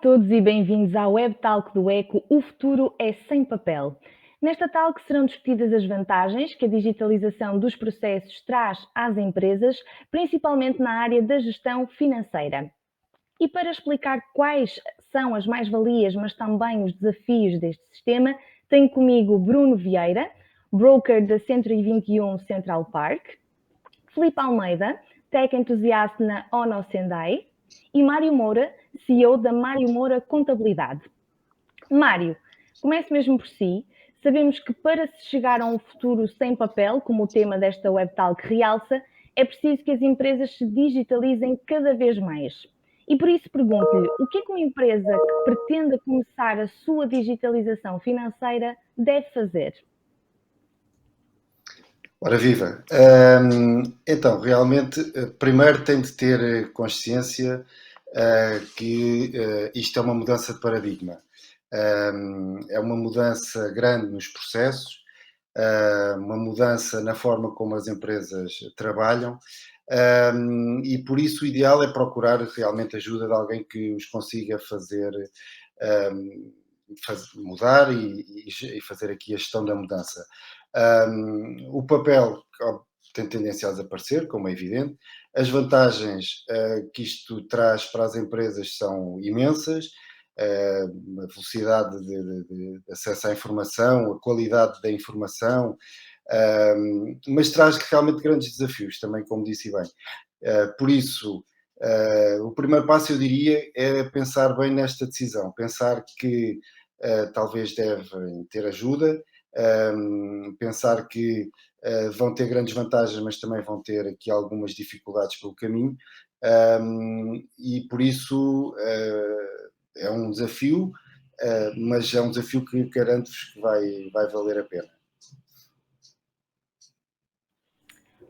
todos e bem-vindos ao Web Talk do Eco O Futuro é Sem Papel. Nesta talk serão discutidas as vantagens que a digitalização dos processos traz às empresas, principalmente na área da gestão financeira. E para explicar quais são as mais-valias, mas também os desafios deste sistema, tenho comigo Bruno Vieira, broker da 121 Central Park, Filipe Almeida, tech entusiasta na Ono Sendai, e Mário Moura, CEO da Mário Moura Contabilidade. Mário, comece mesmo por si. Sabemos que para se chegar a um futuro sem papel, como o tema desta webtalk realça, é preciso que as empresas se digitalizem cada vez mais. E por isso pergunto-lhe, o que é que uma empresa que pretenda começar a sua digitalização financeira deve fazer? Ora viva! Então, realmente, primeiro tem de ter consciência que isto é uma mudança de paradigma. É uma mudança grande nos processos, uma mudança na forma como as empresas trabalham, e por isso o ideal é procurar realmente ajuda de alguém que os consiga fazer mudar e fazer aqui a gestão da mudança. O papel tem tendência a desaparecer, como é evidente. As vantagens que isto traz para as empresas são imensas. A velocidade de acesso à informação, a qualidade da informação, mas traz realmente grandes desafios também, como disse bem. Por isso, o primeiro passo, eu diria, é pensar bem nesta decisão, pensar que talvez devem ter ajuda, pensar que vão ter grandes vantagens, mas também vão ter aqui algumas dificuldades pelo caminho, e por isso é um desafio, mas é um desafio que garanto-vos que vai valer a pena.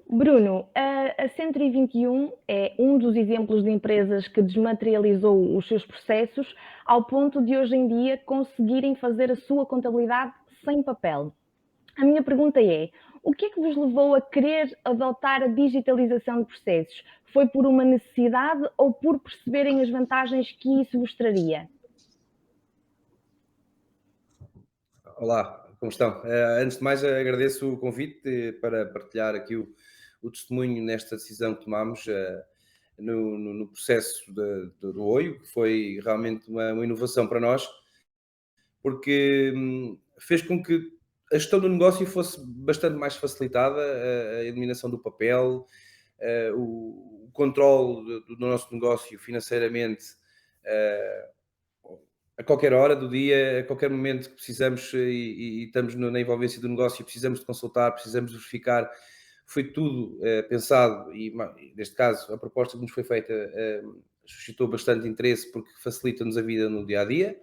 Bruno, a 121 é um dos exemplos de empresas que desmaterializou os seus processos ao ponto de hoje em dia conseguirem fazer a sua contabilidade sem papel. A minha pergunta é, o que é que vos levou a querer adotar a digitalização de processos? Foi por uma necessidade ou por perceberem as vantagens que isso vos traria? Olá, como estão? Antes de mais, agradeço o convite para partilhar aqui o testemunho nesta decisão que tomámos no processo do OIO, que foi realmente uma inovação para nós, porque fez com que a gestão do negócio fosse bastante mais facilitada, a eliminação do papel, o controle do nosso negócio financeiramente a qualquer hora do dia, a qualquer momento que precisamos e estamos na envolvência do negócio, precisamos de consultar, precisamos de verificar. Foi tudo pensado e, neste caso, a proposta que nos foi feita suscitou bastante interesse porque facilita-nos a vida no dia-a-dia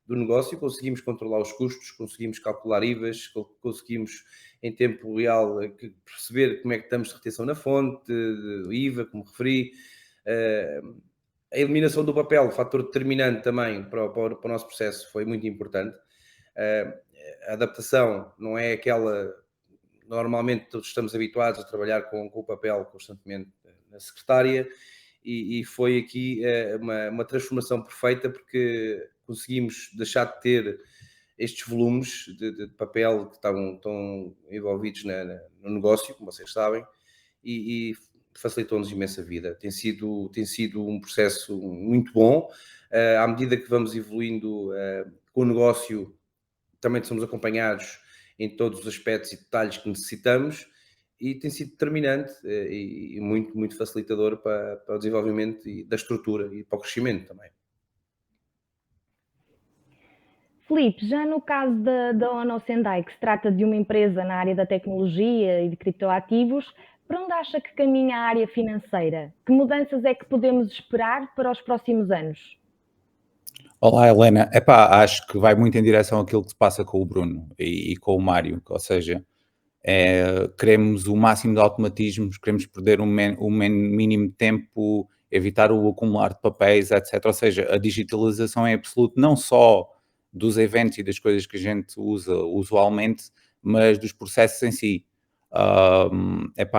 do negócio, conseguimos controlar os custos, conseguimos calcular IVAs, conseguimos em tempo real perceber como é que estamos de retenção na fonte, de IVA, como referi, a eliminação do papel, fator determinante também para o nosso processo, foi muito importante. A adaptação não é aquela... Normalmente todos estamos habituados a trabalhar com o papel constantemente na secretária e foi aqui uma transformação perfeita porque conseguimos deixar de ter estes volumes de papel que estão envolvidos no negócio, como vocês sabem, e facilitou-nos imensa vida. Tem sido um processo muito bom. À medida que vamos evoluindo com o negócio, também somos acompanhados em todos os aspectos e detalhes que necessitamos e tem sido determinante e muito, muito facilitador para o desenvolvimento da estrutura e para o crescimento também. Filipe, já no caso da Ono Sendai, que se trata de uma empresa na área da tecnologia e de criptoativos, para onde acha que caminha a área financeira? Que mudanças é que podemos esperar para os próximos anos? Olá, Helena. Acho que vai muito em direção àquilo que se passa com o Bruno e com o Mário, ou seja, queremos o máximo de automatismos, queremos perder o mínimo de tempo, evitar o acumular de papéis, etc. Ou seja, a digitalização é absoluta, não só dos eventos e das coisas que a gente usa usualmente, mas dos processos em si.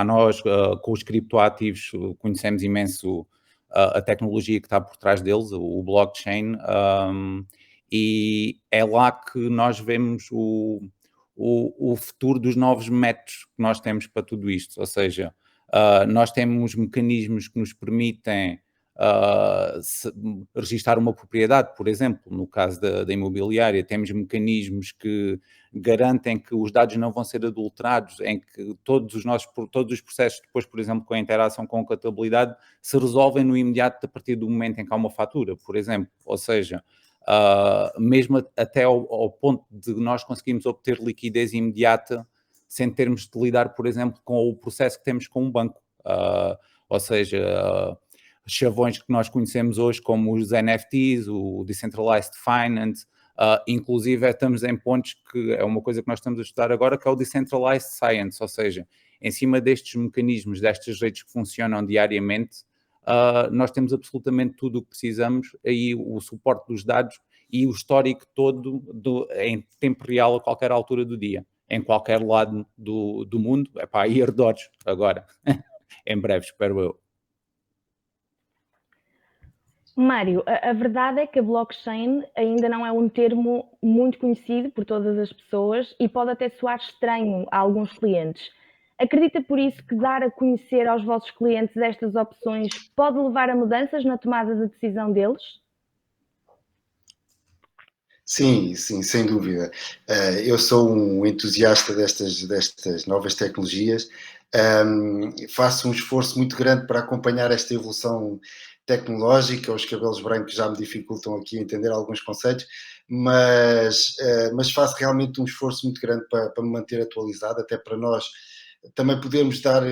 Nós, com os criptoativos, conhecemos imenso a tecnologia que está por trás deles, o blockchain, e é lá que nós vemos o futuro dos novos métodos que nós temos para tudo isto, ou seja, nós temos mecanismos que nos permitem registar uma propriedade, por exemplo, no caso da imobiliária, temos mecanismos que garantem que os dados não vão ser adulterados, em que todos os processos depois, por exemplo, com a interação com a contabilidade, se resolvem no imediato a partir do momento em que há uma fatura, por exemplo, ou seja, mesmo até ao ponto de nós conseguirmos obter liquidez imediata sem termos de lidar, por exemplo, com o processo que temos com um banco, ou seja, chavões que nós conhecemos hoje como os NFTs, o Decentralized Finance, inclusive estamos em pontos que é uma coisa que nós estamos a estudar agora, que é o Decentralized Science, ou seja, em cima destes mecanismos, destas redes que funcionam diariamente, nós temos absolutamente tudo o que precisamos, aí o suporte dos dados e o histórico todo em tempo real a qualquer altura do dia, em qualquer lado do mundo, e arredores agora, em breve, espero eu. Mário, a verdade é que a blockchain ainda não é um termo muito conhecido por todas as pessoas e pode até soar estranho a alguns clientes. Acredita por isso que dar a conhecer aos vossos clientes estas opções pode levar a mudanças na tomada de decisão deles? Sim, sim, sem dúvida. Eu sou um entusiasta destas novas tecnologias. Faço um esforço muito grande para acompanhar esta evolução tecnológica. Os cabelos brancos já me dificultam aqui a entender alguns conceitos, mas faço realmente um esforço muito grande para me manter atualizado, até para nós também podermos dar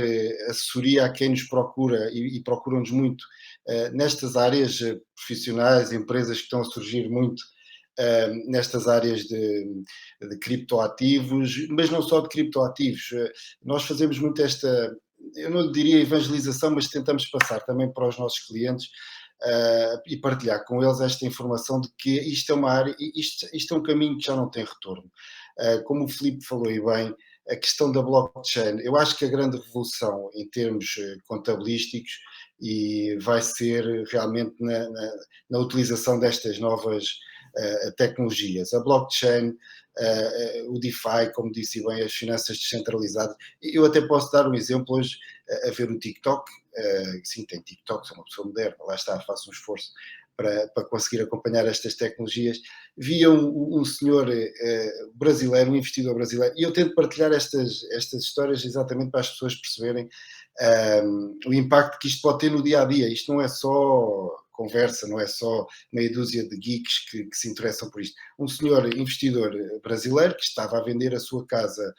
assessoria a quem nos procura e procuram-nos muito nestas áreas profissionais, empresas que estão a surgir muito nestas áreas de criptoativos, mas não só de criptoativos. Nós fazemos muito eu não diria evangelização, mas tentamos passar também para os nossos clientes e partilhar com eles esta informação de que isto é uma área, isto é um caminho que já não tem retorno. Como o Filipe falou aí bem, a questão da blockchain, eu acho que a grande revolução em termos contabilísticos e vai ser realmente na utilização destas novas tecnologias. A blockchain, o DeFi, como disse bem, as finanças descentralizadas. Eu até posso dar um exemplo hoje, a ver o TikTok. Sim, tem TikTok, sou uma pessoa moderna, lá está, faço um esforço para conseguir acompanhar estas tecnologias. Via um senhor brasileiro, um investidor brasileiro, e eu tento partilhar estas histórias exatamente para as pessoas perceberem o impacto que isto pode ter no dia-a-dia. Isto não é só conversa, não é só meia dúzia de geeks que se interessam por isto. Um senhor investidor brasileiro que estava a vender a sua casa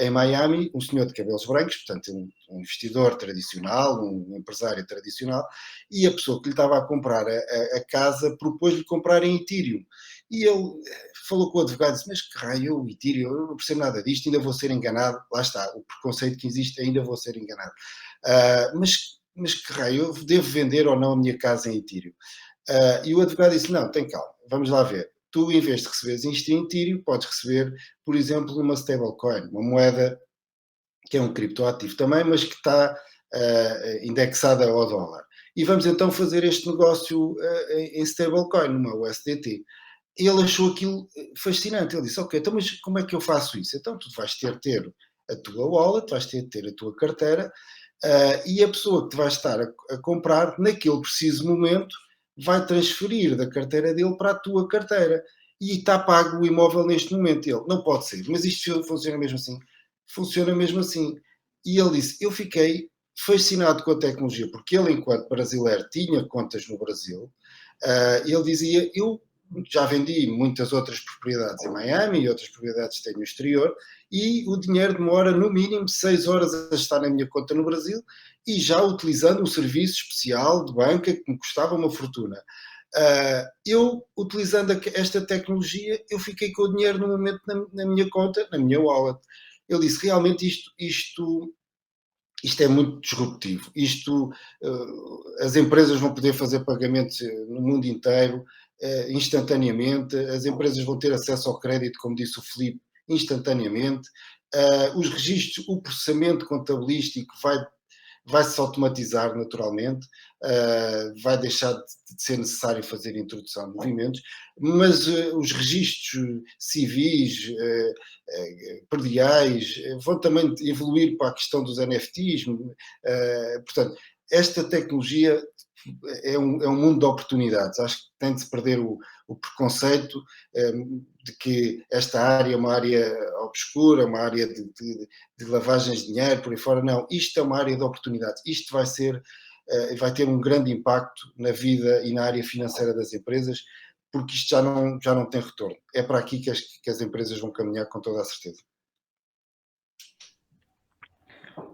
em Miami, um senhor de cabelos brancos, portanto um investidor tradicional, um empresário tradicional, e a pessoa que lhe estava a comprar a casa propôs-lhe comprar em Ethereum. E ele falou com o advogado e disse, mas que raio, o Ethereum, eu não percebo nada disto, ainda vou ser enganado. Lá está, o preconceito que existe, ainda vou ser enganado. Mas que raio, eu devo vender ou não a minha casa em Ethereum? E o advogado disse, não, tem calma, vamos lá ver. Tu, em vez de receberes isto em Ethereum, podes receber, por exemplo, uma stablecoin, uma moeda que é um criptoativo também, mas que está indexada ao dólar. E vamos então fazer este negócio em stablecoin, numa USDT. Ele achou aquilo fascinante. Ele disse, ok, então mas como é que eu faço isso? Então tu vais ter a tua wallet, vais ter a tua carteira, e a pessoa que te vai estar a comprar, naquele preciso momento, vai transferir da carteira dele para a tua carteira. E está pago o imóvel neste momento. Ele, não pode ser, mas isto funciona mesmo assim. Funciona mesmo assim. E ele disse, eu fiquei fascinado com a tecnologia, porque ele, enquanto brasileiro, tinha contas no Brasil. Ele dizia, eu já vendi muitas outras propriedades em Miami e outras propriedades que tenho no exterior, e o dinheiro demora no mínimo 6 horas a estar na minha conta no Brasil, e já utilizando um serviço especial de banca que me custava uma fortuna. Eu, utilizando esta tecnologia, eu fiquei com o dinheiro no momento na minha conta, na minha wallet. Ele disse, realmente isto é muito disruptivo. As empresas vão poder fazer pagamentos no mundo inteiro, instantaneamente, as empresas vão ter acesso ao crédito, como disse o Filipe, instantaneamente, os registros, o processamento contabilístico vai-se automatizar naturalmente, vai deixar de ser necessário fazer introdução de movimentos, mas os registros civis, prediais, vão também evoluir para a questão dos NFTs, portanto, esta tecnologia é um mundo de oportunidades. Acho que tem de se perder o preconceito de que esta área é uma área obscura, uma área de lavagens de dinheiro, por aí fora. Não, isto é uma área de oportunidades. Isto vai ter um grande impacto na vida e na área financeira das empresas, porque isto já não tem retorno. É para aqui que as empresas vão caminhar com toda a certeza.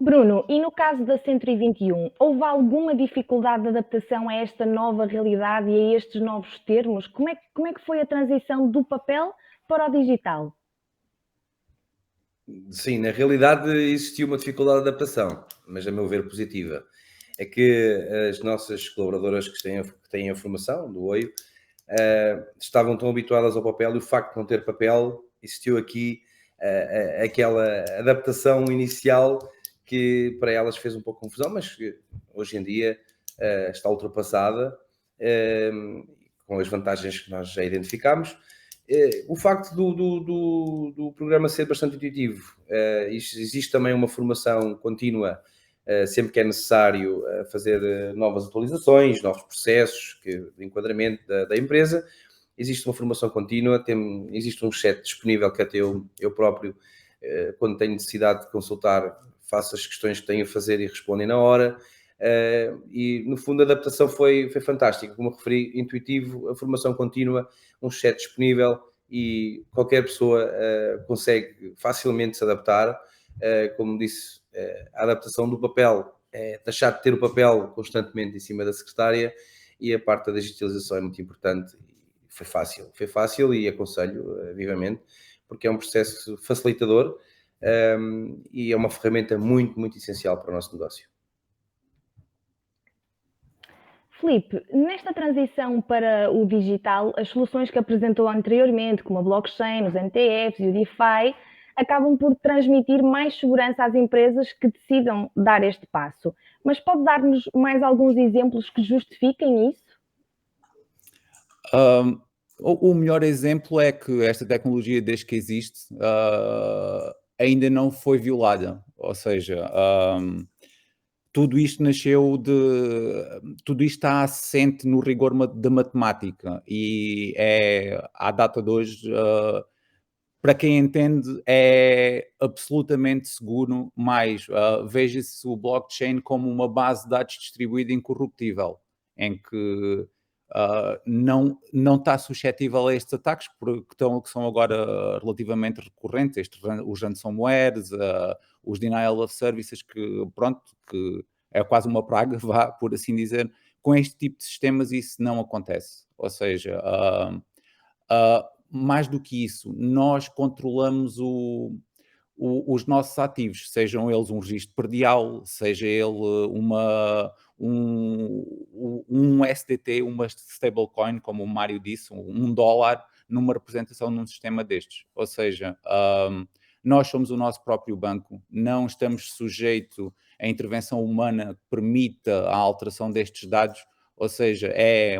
Bruno, e no caso da 121, houve alguma dificuldade de adaptação a esta nova realidade e a estes novos termos? Como é que foi a transição do papel para o digital? Sim, na realidade existiu uma dificuldade de adaptação, mas a meu ver positiva. É que as nossas colaboradoras que têm a formação do OIO estavam tão habituadas ao papel, e o facto de não ter papel, existiu aqui aquela adaptação inicial que para elas fez um pouco confusão, mas que hoje em dia está ultrapassada, com as vantagens que nós já identificámos. O facto do programa ser bastante intuitivo, existe também uma formação contínua, sempre que é necessário fazer novas atualizações, novos processos de enquadramento da empresa. Existe uma formação contínua, existe um chat disponível que até eu próprio, quando tenho necessidade de consultar, faço as questões que tenho a fazer e respondem na hora. E no fundo a adaptação foi fantástica, como referi, intuitivo, a formação contínua, um chat disponível e qualquer pessoa consegue facilmente se adaptar. Como disse, a adaptação do papel é deixar de ter o papel constantemente em cima da secretária, e a parte da digitalização é muito importante. Foi fácil e aconselho vivamente, porque é um processo facilitador e é uma ferramenta muito, muito essencial para o nosso negócio. Filipe, nesta transição para o digital, as soluções que apresentou anteriormente, como a blockchain, os NTFs e o DeFi, acabam por transmitir mais segurança às empresas que decidam dar este passo. Mas pode dar-nos mais alguns exemplos que justifiquem isso? O melhor exemplo é que esta tecnologia, desde que existe, ainda não foi violada. Ou seja, tudo isto tudo isto está assente no rigor da matemática e à data de hoje, para quem entende, é absolutamente seguro, mas veja-se o blockchain como uma base de dados distribuída incorruptível, em que não está suscetível a estes ataques que são agora relativamente recorrentes, os ransomwares, os denial of services, que é quase uma praga, vá, por assim dizer. Com este tipo de sistemas isso não acontece. Ou seja, mais do que isso, nós controlamos os nossos ativos, sejam eles um registro predial, seja ele um SDT, uma stablecoin, como o Mário disse, $1 numa representação num sistema destes. Ou seja, nós somos o nosso próprio banco, não estamos sujeitos à intervenção humana que permita a alteração destes dados, ou seja, é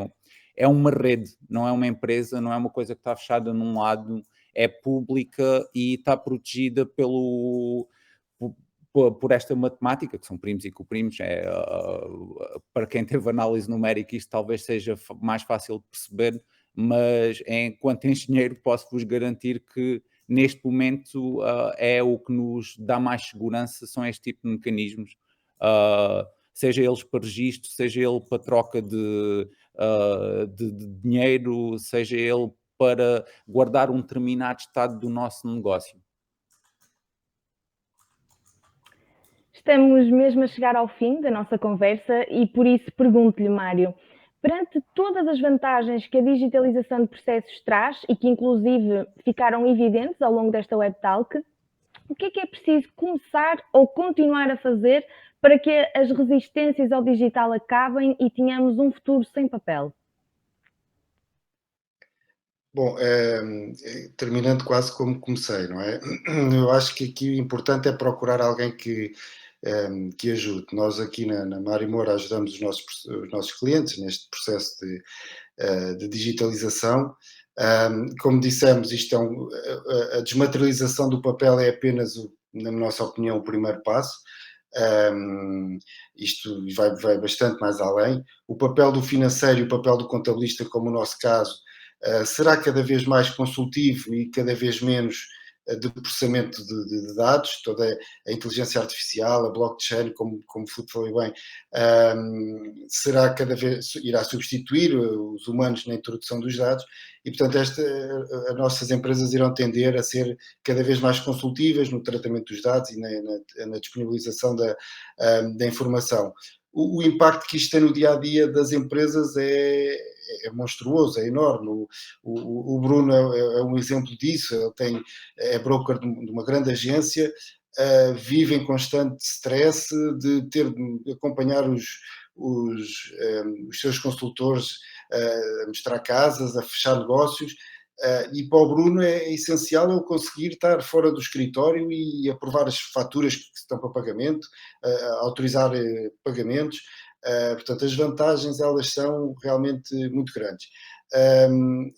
uma rede, não é uma empresa, não é uma coisa que está fechada num lado, é pública e está protegida por esta matemática, que são primos e coprimos. Para quem teve análise numérica isto talvez seja mais fácil de perceber, mas enquanto engenheiro posso-vos garantir que neste momento é o que nos dá mais segurança, são este tipo de mecanismos, seja eles para registro, seja ele para troca de dinheiro, seja ele para guardar um determinado estado do nosso negócio. Estamos mesmo a chegar ao fim da nossa conversa e por isso pergunto-lhe, Mário, perante todas as vantagens que a digitalização de processos traz e que inclusive ficaram evidentes ao longo desta WebTalk, o que é preciso começar ou continuar a fazer para que as resistências ao digital acabem e tenhamos um futuro sem papel? Bom, terminando quase como comecei, não é? Eu acho que aqui o importante é procurar alguém que que ajude. Nós aqui na Marimor ajudamos os nossos clientes neste processo de digitalização. Como dissemos, isto a desmaterialização do papel é apenas, na nossa opinião, o primeiro passo. Isto vai bastante mais além. O papel do financeiro e o papel do contabilista, como o nosso caso, será cada vez mais consultivo e cada vez menos de processamento de dados. Toda a inteligência artificial, a blockchain, como falei bem, será cada vez, irá substituir os humanos na introdução dos dados e, portanto, as nossas empresas irão tender a ser cada vez mais consultivas no tratamento dos dados e na disponibilização da informação. O impacto que isto tem no dia-a-dia das empresas é monstruoso, é enorme. O Bruno é um exemplo disso. Ele é broker de uma grande agência, vive em constante stress de ter de acompanhar os seus consultores a mostrar casas, a fechar negócios. E para o Bruno é essencial ele conseguir estar fora do escritório e aprovar as faturas que estão para pagamento, autorizar pagamentos. Portanto, as vantagens, elas são realmente muito grandes.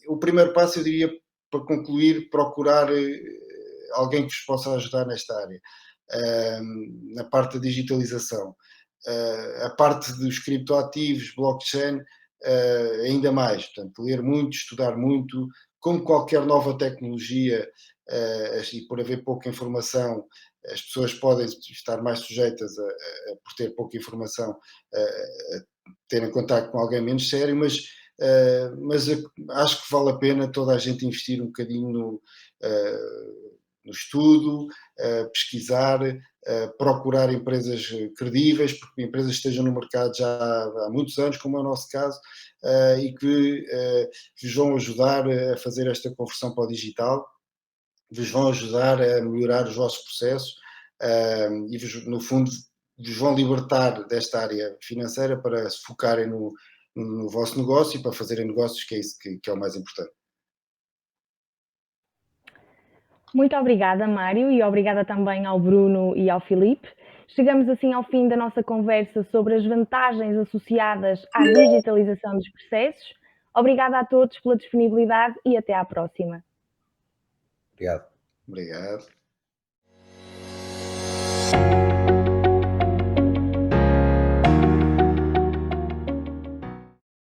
O primeiro passo, eu diria, para concluir, procurar alguém que vos possa ajudar nesta área, na parte da digitalização. A parte dos criptoativos, blockchain, ainda mais. Portanto, ler muito, estudar muito. Como qualquer nova tecnologia, e por haver pouca informação, as pessoas podem estar mais sujeitas por ter pouca informação, a terem contato com alguém menos sério, mas acho que vale a pena toda a gente investir um bocadinho no estudo, pesquisar, procurar empresas credíveis, porque empresas que estejam no mercado já há muitos anos, como é o nosso caso, e que vos vão ajudar a fazer esta conversão para o digital, vos vão ajudar a melhorar os vossos processos e, no fundo, vos vão libertar desta área financeira para se focarem no vosso negócio e para fazerem negócios, que é isso que é o mais importante. Muito obrigada, Mário, e obrigada também ao Bruno e ao Filipe. Chegamos assim ao fim da nossa conversa sobre as vantagens associadas à digitalização dos processos. Obrigada a todos pela disponibilidade e até à próxima. Obrigado. Obrigado.